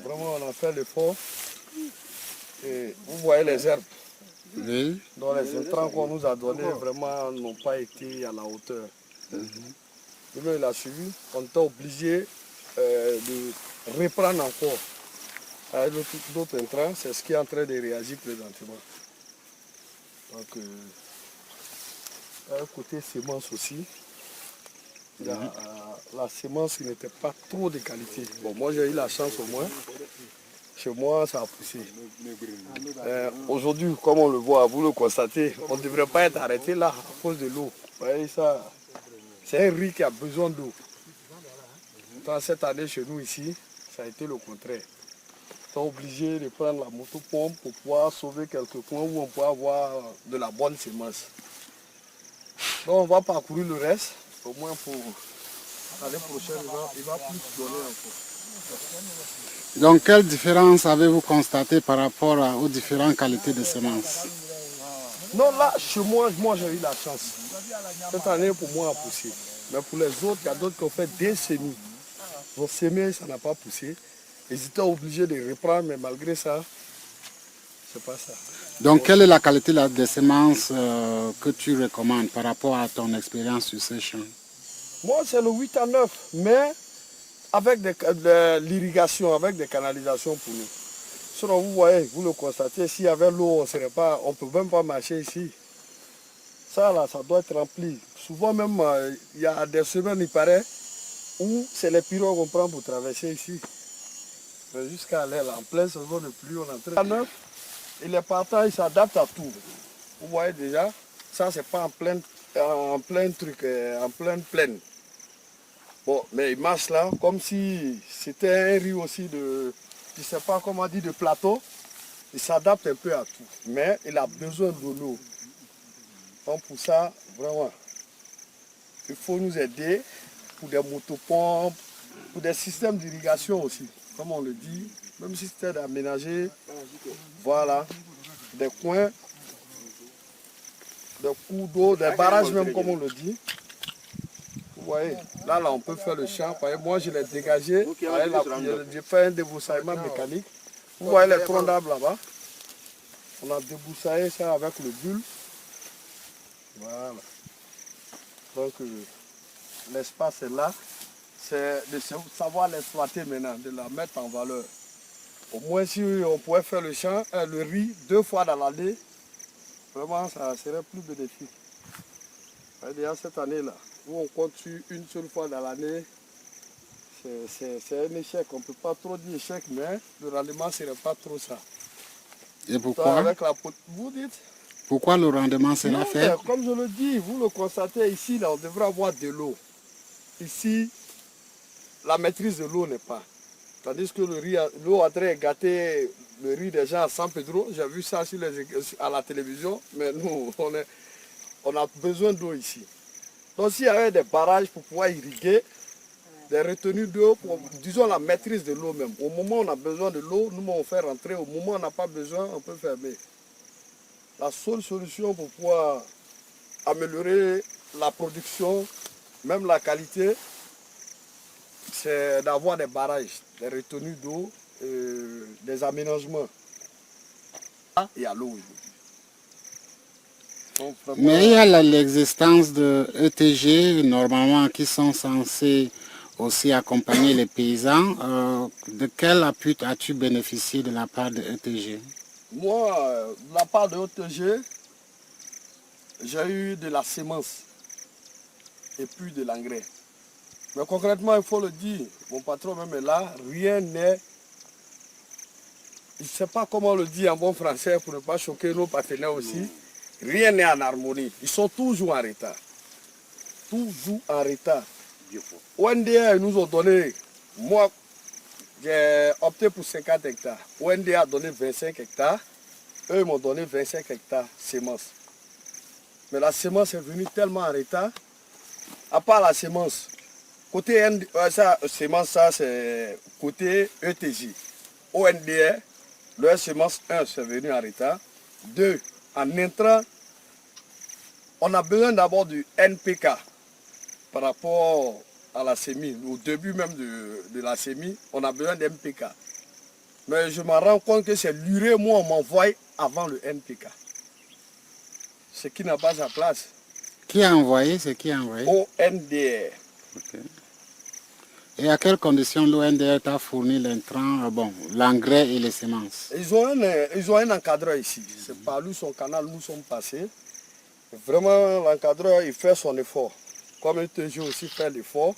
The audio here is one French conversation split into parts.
Vraiment, on a fait l'effort. Et vous voyez les herbes. Oui. Donc les intrants qu'on nous a donnés vraiment n'ont pas été à la hauteur. Il a suivi, on était obligé de reprendre encore avec d'autres intrants. C'est ce qui est en train de réagir présentement. Donc, côté semence aussi, il y a la semence qui n'était pas trop de qualité. Bon, moi j'ai eu la chance au moins. Chez moi, ça a poussé. Aujourd'hui, comme on le voit, vous le constatez, on ne devrait pas être arrêté là à cause de l'eau. Vous voyez ça, c'est un riz qui a besoin d'eau. Dans cette année chez nous ici, ça a été le contraire. On est obligé de prendre la moto-pompe pour pouvoir sauver quelques coins où on peut avoir de la bonne semence. Donc on va parcourir le reste, au moins pour l'année prochaine, il va plus donner encore. Donc, quelle différence avez-vous constaté par rapport aux différentes qualités de semences? Non, là, chez moi, j'ai eu la chance. Cette année, pour moi, a poussé. Mais pour les autres, il y a d'autres qui ont fait des semis. Ils ont semé, ça n'a pas poussé. Ils étaient obligés de reprendre, mais malgré ça, c'est pas ça. Donc, quelle est la qualité des semences que tu recommandes par rapport à ton expérience sur ces champs? Moi, c'est le 8 à 9, mais avec de l'irrigation, avec des canalisations pour nous. Sinon, vous voyez, vous le constatez, s'il y avait l'eau, on ne peut même pas marcher ici. Ça, là, ça doit être rempli. Souvent même, il y a des semaines, il paraît, où c'est les pirogues qu'on prend pour traverser ici. Jusqu'à aller là, en pleine saison de pluie, on est en train de... Il est partant, il s'adapte à tout. Vous voyez déjà, ça, c'est pas en plein truc, en pleine plaine. Bon, mais il marche là, comme si c'était un riz aussi de, je ne sais pas comment dire, de plateau. Il s'adapte un peu à tout, mais il a besoin de l'eau. Donc pour ça, vraiment, il faut nous aider pour des motopompes, pour des systèmes d'irrigation aussi, comme on le dit, même si c'était d'aménager, voilà, des coins, des cours d'eau, des barrages même, comme on le dit. Vous voyez, là, on peut faire le champ. Moi, je l'ai dégagé, j'ai fait un débroussaillement mécanique. Vous voyez les troncs d'arbres là-bas. On a débroussaillé ça avec le bulle. Voilà. Donc, l'espace est là. C'est de savoir l'exploiter maintenant, de la mettre en valeur. Au moins, si on pouvait faire le champ, le riz 2 fois dans l'année, vraiment, ça serait plus bénéfique. Déjà cette année-là, où on compte sur une seule fois dans l'année, c'est un échec. On ne peut pas trop dire échec, mais le rendement ne serait pas trop ça. Et pourquoi? Vous dites? Pourquoi le rendement sera faible? Comme je le dis, vous le constatez ici, là, on devrait avoir de l'eau. Ici, la maîtrise de l'eau n'est pas. Tandis que l'eau a très gâté le riz des gens à San Pedro. J'ai vu ça à la télévision, mais nous, on a besoin d'eau ici. Donc s'il y avait des barrages pour pouvoir irriguer, des retenues d'eau, disons la maîtrise de l'eau même. Au moment où on a besoin de l'eau, nous on fait rentrer. Au moment où on n'a pas besoin, on peut fermer. La seule solution pour pouvoir améliorer la production, même la qualité, c'est d'avoir des barrages, des retenues d'eau, des aménagements. Il y a l'eau. Mais il y a l'existence de ETG, normalement, qui sont censés aussi accompagner les paysans. De quel appui as-tu bénéficié de la part de ETG? Moi, de la part de ETG, j'ai eu de la semence et puis de l'engrais. Mais concrètement, il faut le dire, mon patron même est là, rien n'est... Je ne sais pas comment le dire en bon français pour ne pas choquer nos partenaires aussi. Rien n'est en harmonie. Ils sont toujours en retard. Toujours en retard. ONDA, ils nous ont donné, moi, j'ai opté pour 50 hectares. ONDA a donné 25 hectares. Eux, ils m'ont donné 25 hectares semences. Mais la semence est venue tellement en retard. À part la semence, côté semence, ça c'est côté ETJ. ONDA, leur semence 1, c'est venu en retard. 2, en intrant, on a besoin d'abord du NPK par rapport à la semis. Au début même de la semis, on a besoin d'NPK. Mais je me rends compte que c'est l'urée, moi, on m'envoie avant le NPK. Ce qui n'a pas sa place. Qui a envoyé? C'est qui a envoyé? ONDR. Ok. Et à quelles conditions l'ONDR t'a fourni l'intrant, bon, l'engrais et les semences? Ils ont un encadreur ici. C'est par lui son canal, nous sommes passés. Vraiment, l'encadreur, il fait son effort. Comme le TG aussi fait l'effort.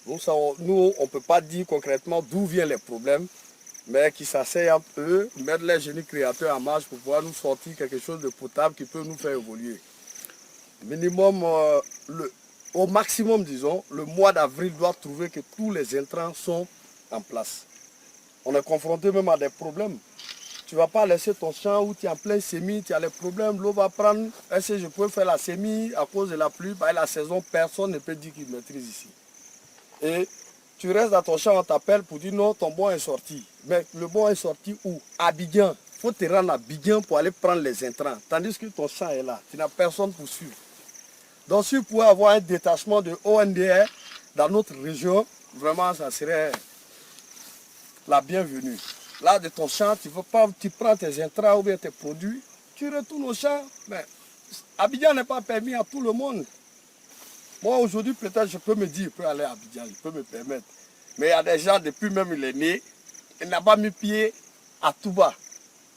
Nous, on ne peut pas dire concrètement d'où viennent les problèmes, mais qui s'asseyent entre eux, mettre les génies créateurs en marche pour pouvoir nous sortir quelque chose de potable qui peut nous faire évoluer. Minimum, au maximum, disons, le mois d'avril doit trouver que tous les intrants sont en place. On est confronté même à des problèmes. Tu ne vas pas laisser ton champ où tu es en plein semis, tu as les problèmes, l'eau va prendre. Est-ce que je peux faire la semis à cause de la pluie? Bah, la saison, personne ne peut dire qu'il maîtrise ici. Et tu restes dans ton champ, on t'appelle pour dire non, ton bon est sorti. Mais le bon est sorti où? À Abidjan. Il faut te rendre à Abidjan pour aller prendre les intrants. Tandis que ton champ est là. Tu n'as personne pour suivre. Donc si vous pouvez avoir un détachement de ONDR dans notre région, vraiment ça serait la bienvenue. Là de ton champ, tu prends tes intrants ou bien tes produits, tu retournes au champ. Mais Abidjan n'est pas permis à tout le monde. Moi aujourd'hui peut-être je peux me dire, je peux aller à Abidjan, je peux me permettre. Mais il y a des gens depuis même il est né, il n'a pas mis pied à Touba.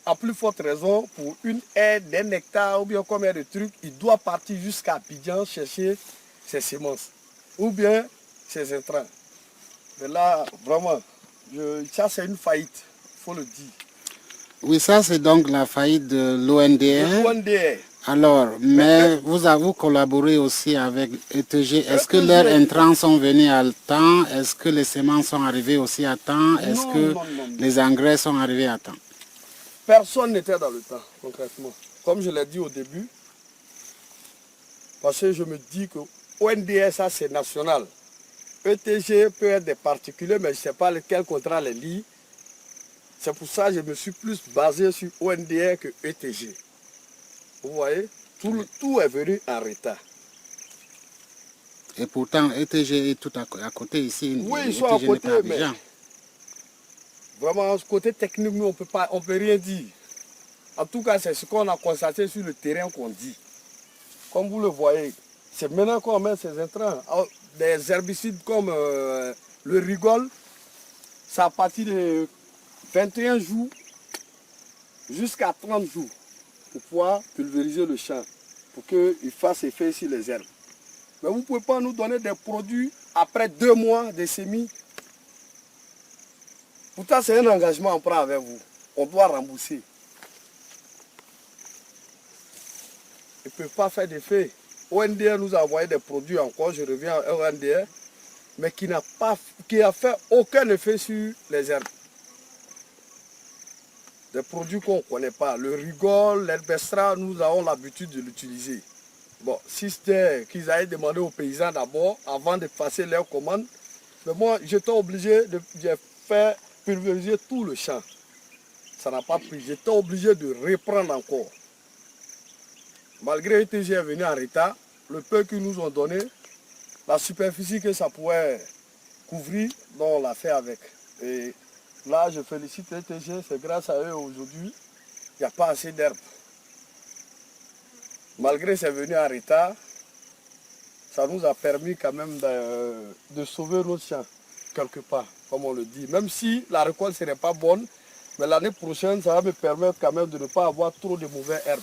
À plus forte raison, pour une aire d'un hectare ou bien combien de trucs, il doit partir jusqu'à Abidjan chercher ses semences ou bien ses intrants. Mais là, vraiment, ça c'est une faillite, il faut le dire. Oui, ça c'est donc la faillite de l'ONDR. l'ONDR. Alors, mais vous avez collaboré aussi avec ETG. Est-ce que leurs intrants sont venus à temps? Est-ce que les semences sont arrivées aussi à temps? Est-ce que les engrais sont arrivés à temps? Personne n'était dans le temps, concrètement. Comme je l'ai dit au début, parce que je me dis que ONDR, ça c'est national. ETG peut être des particuliers, mais je ne sais pas quel contrat les lie. C'est pour ça que je me suis plus basé sur ONDR que ETG. Vous voyez, tout est venu en retard. Et pourtant, ETG est tout à côté ici. Oui, ils ETG sont à côté, mais vraiment, côté technique, nous, on peut rien dire. En tout cas, c'est ce qu'on a constaté sur le terrain qu'on dit. Comme vous le voyez, c'est maintenant qu'on met ces intrants. Des herbicides comme le rigole, c'est à partir de 21 jours jusqu'à 30 jours pour pouvoir pulvériser le champ, pour qu'il fasse effet sur les herbes. Mais vous ne pouvez pas nous donner des produits après 2 mois de semis. Pourtant, c'est un engagement qu'on prend avec vous. On doit rembourser. Ils ne peuvent pas faire d'effet. ONDR nous a envoyé des produits encore, je reviens à ONDR, mais qui n'a fait aucun effet sur les herbes. Des produits qu'on ne connaît pas. Le rigole, l'herbestra, nous avons l'habitude de l'utiliser. Bon, si c'était qu'ils allaient demander aux paysans d'abord, avant de passer leurs commandes, mais moi, j'étais obligé de faire pulvériser tout le champ. Ça n'a pas pris. J'étais obligé de reprendre encore. Malgré que j'ai venu en retard, le peu qu'ils nous ont donné, la superficie que ça pouvait couvrir, donc on l'a fait avec. Et là, je félicite ETG, c'est grâce à eux aujourd'hui, il n'y a pas assez d'herbe. Malgré que c'est venu en retard, ça nous a permis quand même de sauver nos champs, quelque part, comme on le dit. Même si la récolte ne serait pas bonne, mais l'année prochaine, ça va me permettre quand même de ne pas avoir trop de mauvaises herbes.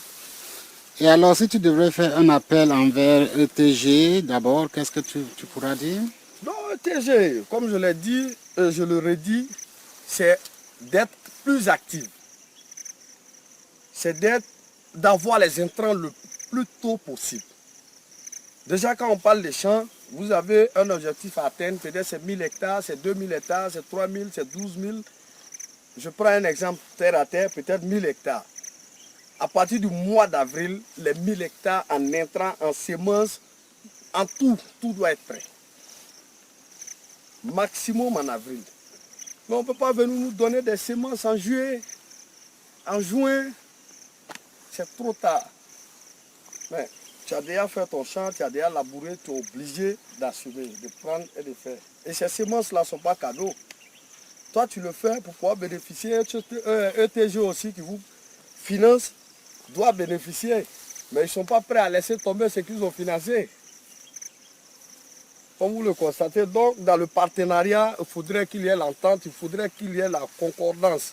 Et alors, si tu devrais faire un appel envers ETG, d'abord, qu'est-ce que tu pourras dire? Non, ETG, comme je l'ai dit, je le redis, c'est d'être plus actif. C'est d'avoir les intrants le plus tôt possible. Déjà, quand on parle des champs, vous avez un objectif à atteindre, peut-être c'est 1000 hectares, c'est 2000 hectares, c'est 3000, c'est 12 000. Je prends un exemple terre à terre, peut-être 1000 hectares. À partir du mois d'avril, les 1000 hectares en intrants, en semences, en tout doit être prêt. Maximum en avril. Mais on ne peut pas venir nous donner des semences en juillet. En juin, c'est trop tard. Mais tu as déjà fait ton champ, tu as déjà labouré, tu es obligé d'assumer, de prendre et de faire. Et ces semences-là ne sont pas cadeaux. Toi, tu le fais pour pouvoir bénéficier. ETG aussi qui vous finance doit bénéficier. Mais ils ne sont pas prêts à laisser tomber ce qu'ils ont financé. Comme vous le constatez, donc dans le partenariat, il faudrait qu'il y ait l'entente, il faudrait qu'il y ait la concordance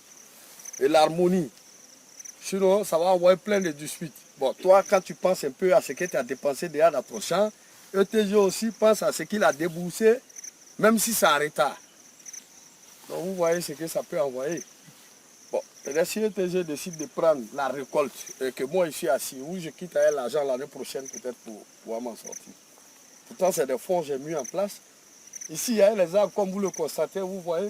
et l'harmonie. Sinon, ça va envoyer plein de disputes. Bon, toi, quand tu penses un peu à ce que tu as dépensé déjà dans ton champ, ETG aussi pense à ce qu'il a déboursé, même si c'est en retard. Donc vous voyez ce que ça peut envoyer. Bon, et si ETG décide de prendre la récolte, et que moi ici assis, où je quitte avec l'argent l'année prochaine peut-être pour pouvoir m'en sortir. Pourtant, c'est des fonds que j'ai mis en place. Ici, il y a les arbres, comme vous le constatez, vous voyez.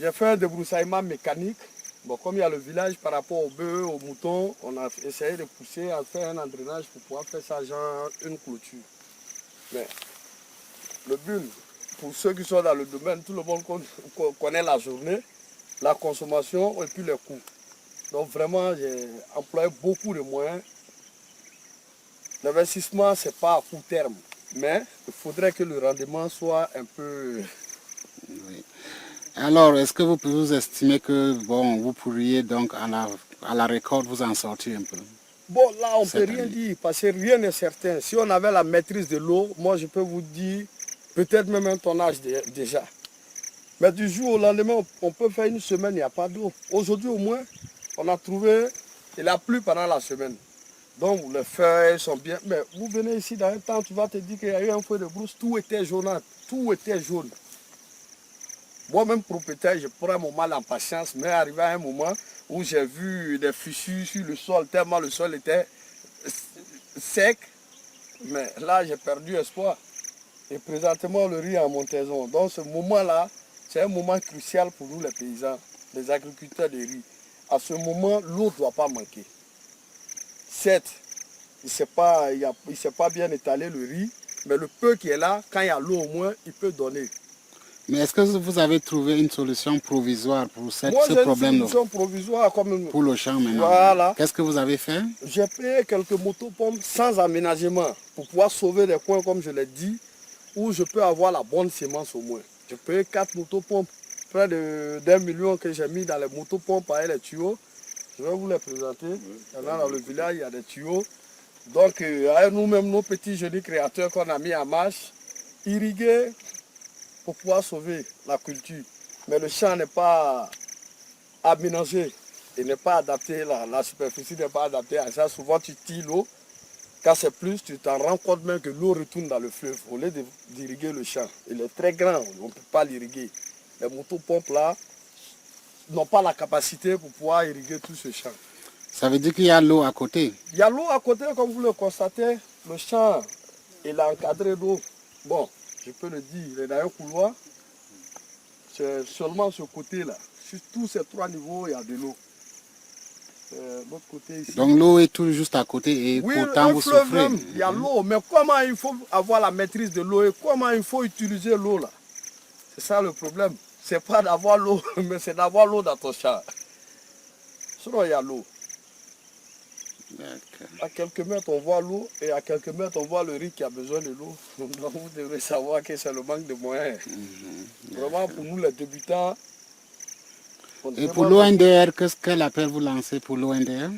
J'ai fait un débroussaillement mécanique. Bon, comme il y a le village par rapport aux bœufs, aux moutons, on a essayé de pousser, à faire un endrainage pour pouvoir faire ça, genre une clôture. Mais le but, pour ceux qui sont dans le domaine, tout le monde connaît la journée, la consommation et puis les coûts. Donc vraiment, j'ai employé beaucoup de moyens. L'investissement, ce n'est pas à court terme, mais il faudrait que le rendement soit un peu... Oui. Alors, est-ce que vous pouvez vous estimer que bon, vous pourriez donc à la récolte vous en sortir un peu? Bon, là, on ne peut cette rien année? dire parce que rien n'est certain. Si on avait la maîtrise de l'eau, moi, je peux vous dire peut-être même un tonnage déjà. Mais du jour au lendemain, on peut faire une semaine, il n'y a pas d'eau. Aujourd'hui, au moins, on a trouvé, il a plu pendant la semaine. Donc, les feuilles sont bien. Mais vous venez ici dans un temps, tu vas te dire qu'il y a eu un feu de brousse, tout était jaunâtre, tout était jaune. Moi-même propriétaire, je prends mon mal en patience, mais arrivé à un moment où j'ai vu des fissures sur le sol, tellement le sol était sec, mais là j'ai perdu espoir. Et présentement le riz est en montaison. Donc ce moment-là, c'est un moment crucial pour nous les paysans, les agriculteurs de riz. À ce moment, l'eau ne doit pas manquer. Certes, il ne s'est pas bien étalé le riz, mais le peu qui est là, quand il y a l'eau au moins, il peut donner. Mais est-ce que vous avez trouvé une solution provisoire pour ce Moi, j'ai une problème solution provisoire comme... pour le champ maintenant? Voilà. Qu'est-ce que vous avez fait? J'ai payé quelques motopompes sans aménagement pour pouvoir sauver des coins, comme je l'ai dit, où je peux avoir la bonne semence au moins. J'ai payé 4 motopompes, près d'1 million que j'ai mis dans les motopompes avec les tuyaux. Je vais vous les présenter. Il y en a dans le village, il y a des tuyaux. Donc, avec nous-mêmes, nos petits jolis créateurs qu'on a mis en marche, irriguer pour pouvoir sauver la culture. Mais le champ n'est pas aménagé. Il n'est pas adapté, la superficie n'est pas adaptée à ça. Souvent, tu tires l'eau. Quand c'est plus, tu t'en rends compte même que l'eau retourne dans le fleuve au lieu d'irriguer le champ. Il est très grand, on ne peut pas l'irriguer. Les motopompes là n'ont pas la capacité pour pouvoir irriguer tout ce champ. Ça veut dire qu'il y a l'eau à côté? Il y a l'eau à côté, comme vous le constatez. Le champ, il est encadré d'eau. Bon, je peux le dire, il est dans un couloir. C'est seulement ce côté-là. Sur tous ces 3 niveaux, il y a de l'eau. L'autre côté ici. Donc l'eau est tout juste à côté et Oui, pourtant vous souffrez. Même, il y a l'eau, mais comment il faut avoir la maîtrise de l'eau et comment il faut utiliser l'eau là? C'est ça le problème. C'est pas d'avoir l'eau, mais c'est d'avoir l'eau dans ton champ. Sinon, il y a l'eau. À quelques mètres, on voit l'eau et à quelques mètres, on voit le riz qui a besoin de l'eau. Donc vous devrez savoir que c'est le manque de moyens. Vraiment, pour nous les débutants. Et pour l'ONDR, quel appel vous lancez pour l'ONDR?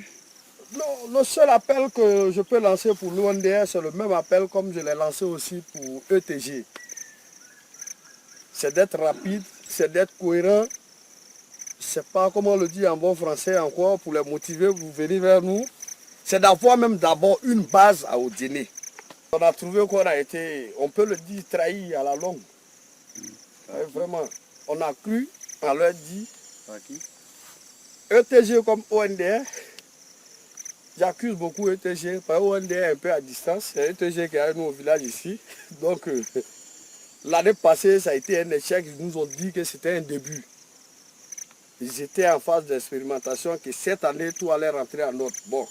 Le seul appel que je peux lancer pour l'ONDR, c'est le même appel comme je l'ai lancé aussi pour ETG. C'est d'être rapide, c'est d'être cohérent. C'est pas, comme on le dit en bon français encore, pour les motiver, vous venez vers nous. C'est d'avoir même d'abord une base à dîner. On a trouvé qu'on a été, on peut le dire, trahi à la longue. Vraiment, on a cru, on leur dit, ETG comme ONDR. J'accuse beaucoup ETG, parce que ONDR est un peu à distance. C'est ETG qui est avec nous au village ici. Donc, l'année passée, ça a été un échec. Ils nous ont dit que c'était un début. Ils étaient en phase d'expérimentation, que cette année, tout allait rentrer en ordre. Bon,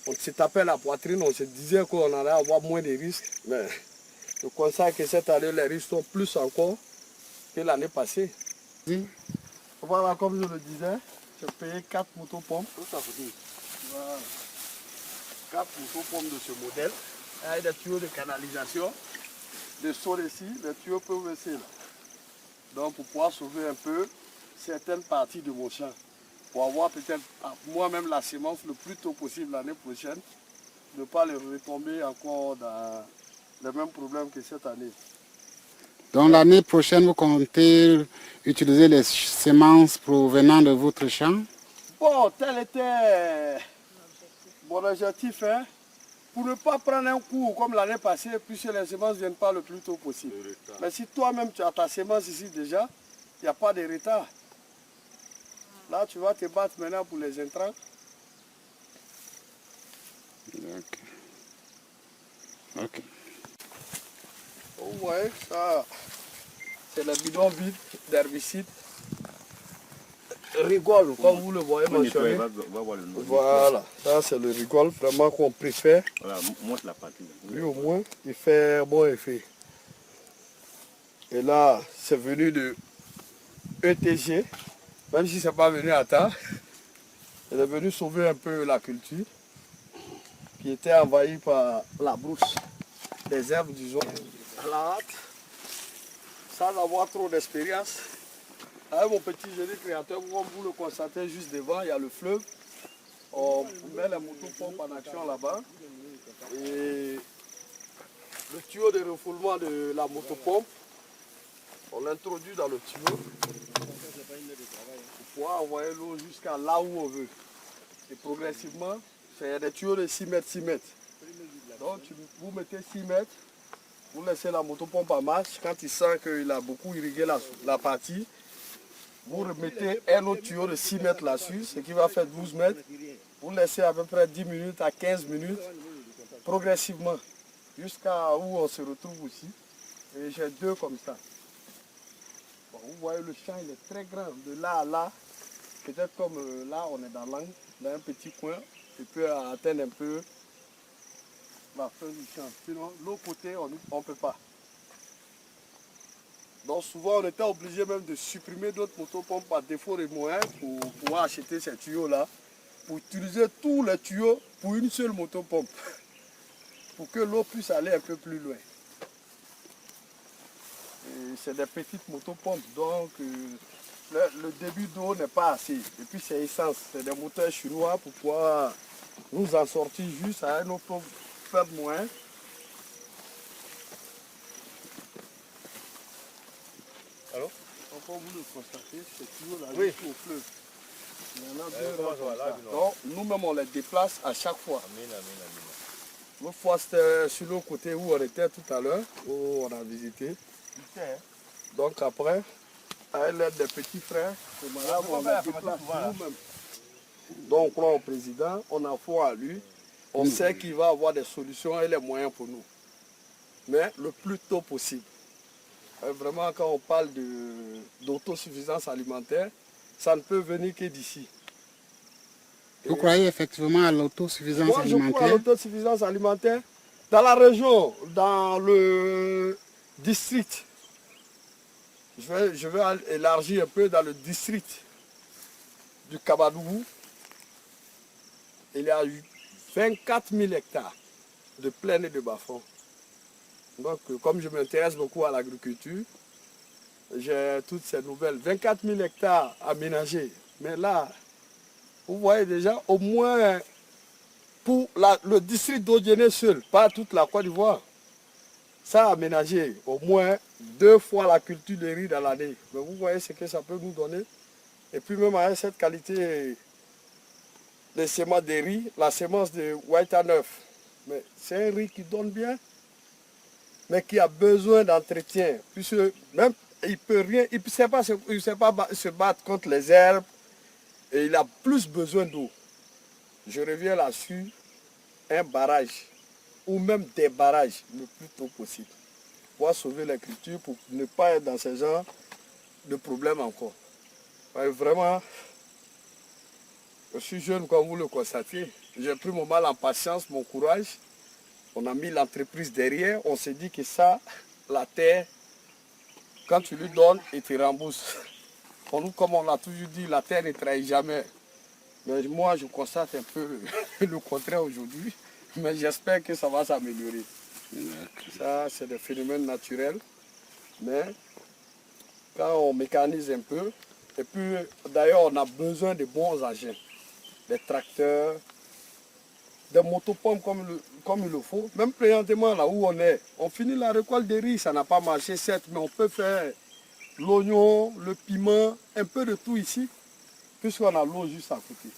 on se tapait la poitrine, on se disait qu'on allait avoir moins de risques. Mais je constate que cette année, les risques sont plus encore que l'année passée. Oui. Voilà, comme je le disais, j'ai payé 4 motopompes. Voilà. 4 motopompes de ce modèle, avec des tuyaux de canalisation, des sauts ici, les tuyaux PVC là. Donc pour pouvoir sauver un peu certaines parties de mon champ. Pour avoir peut-être moi-même la semence le plus tôt possible l'année prochaine. Ne pas les retomber encore dans les mêmes problèmes que cette année. Donc l'année prochaine, vous comptez utiliser les semences provenant de votre champ? Bon, tel était mon objectif, hein, pour ne pas prendre un coup comme l'année passée, puisque les semences ne viennent pas le plus tôt possible. Mais si toi-même tu as ta semence ici déjà, il n'y a pas de retard. Là, tu vas te battre maintenant pour les intrants. Ok. Ok. Vous voyez, ça, c'est le bidon vide d'herbicide. Rigole, comme vous le voyez mentionné. Voilà, ça c'est le rigole, vraiment qu'on préfère. Voilà, montre la partie. Lui au moins, il fait bon effet. Et là, c'est venu de ETG, même si ce n'est pas venu à temps. Il est venu sauver un peu la culture qui était envahie par la brousse, les herbes, disons, à la hâte, sans avoir trop d'expérience. Avec mon petit génie créateur, comme vous le constatez juste devant, il y a le fleuve. On met les motopompes en action là-bas. Et le tuyau de refoulement de la motopompe, on l'introduit dans le tuyau pour pouvoir envoyer l'eau jusqu'à là où on veut. Et progressivement, c'est des tuyaux de 6 mètres, 6 mètres. Donc vous mettez 6 mètres, vous laissez la motopompe en marche. Quand il sent qu'il a beaucoup irrigué la partie, vous remettez un autre tuyau de 6 mètres là-dessus, ce qui va faire 12 mètres. Vous laissez à peu près 10 minutes à 15 minutes, progressivement, jusqu'à où on se retrouve aussi. Et j'ai 2 comme ça. Bon, vous voyez, le champ il est très grand, de là à là. Peut-être comme là, on est dans l'angle, dans un petit coin, il peut atteindre un peu la fin du champ. Sinon, l'autre côté, on ne peut pas. Donc souvent, on était obligé même de supprimer d'autres motopompes par défaut de moyens pour pouvoir acheter ces tuyaux-là, pour utiliser tous les tuyaux pour une seule motopompe, pour que l'eau puisse aller un peu plus loin. C'est des petites motopompes, donc le début d'eau n'est pas assez. Et puis c'est essence, c'est des moteurs chinois pour pouvoir nous en sortir juste à un autre faible moyen. Alors, comme vous le constatez, ces tuyaux-là oui, jusqu'au fleuve. Il y en a 2 comment ça va là, donc nous-mêmes on les déplace à chaque fois. Amen, amen, amen. L'autre fois c'était sur l'autre côté où on était tout à l'heure, où on a visité. Donc après, avec l'aide des petits frères, c'est malade, on les déplace nous-mêmes. Donc on croit au président, on a foi à lui, on sait qu'il va avoir des solutions et les moyens pour nous. Mais le plus tôt possible. Vraiment quand on parle d'autosuffisance alimentaire, ça ne peut venir que d'ici. Vous croyez effectivement à l'autosuffisance Moi, je crois à alimentaire? l'autosuffisance alimentaire dans la région, dans le district. Je vais élargir un peu dans le district du Kabadougou. Il y a eu 24 000 hectares de plaine et de bas-fonds. Donc, comme je m'intéresse beaucoup à l'agriculture, j'ai toutes ces nouvelles. 24 000 hectares aménagés. Mais là, vous voyez déjà, au moins pour le district d'Odiéné seul, pas toute la Côte d'Ivoire, ça a aménagé au moins 2 fois la culture de riz dans l'année. Mais vous voyez ce que ça peut nous donner. Et puis même avec cette qualité de semence de riz, la semence de Waita 9, mais c'est un riz qui donne bien, mais qui a besoin d'entretien. Puisque même il peut rien, il ne sait pas se battre contre les herbes et il a plus besoin d'eau. Je reviens là-dessus, un barrage ou même des barrages le plus tôt possible pour sauver la culture, pour ne pas être dans ce genre de problème encore. Vraiment, je suis jeune comme vous le constatez. J'ai pris mon mal en patience, mon courage. On a mis l'entreprise derrière. On s'est dit que ça, la terre, quand tu lui donnes, il te rembourse. Pour nous, comme on l'a toujours dit, la terre ne trahit jamais. Mais moi, je constate un peu le contraire aujourd'hui. Mais j'espère que ça va s'améliorer. Ça, c'est des phénomènes naturels. Mais Quand on mécanise un peu, et puis d'ailleurs on a besoin de bons engins, des tracteurs, des motopompes comme il le faut. Même présentement là où on est, on finit la récolte de riz, ça n'a pas marché certes, mais on peut faire l'oignon, le piment, un peu de tout ici, puisqu'on a l'eau juste à côté.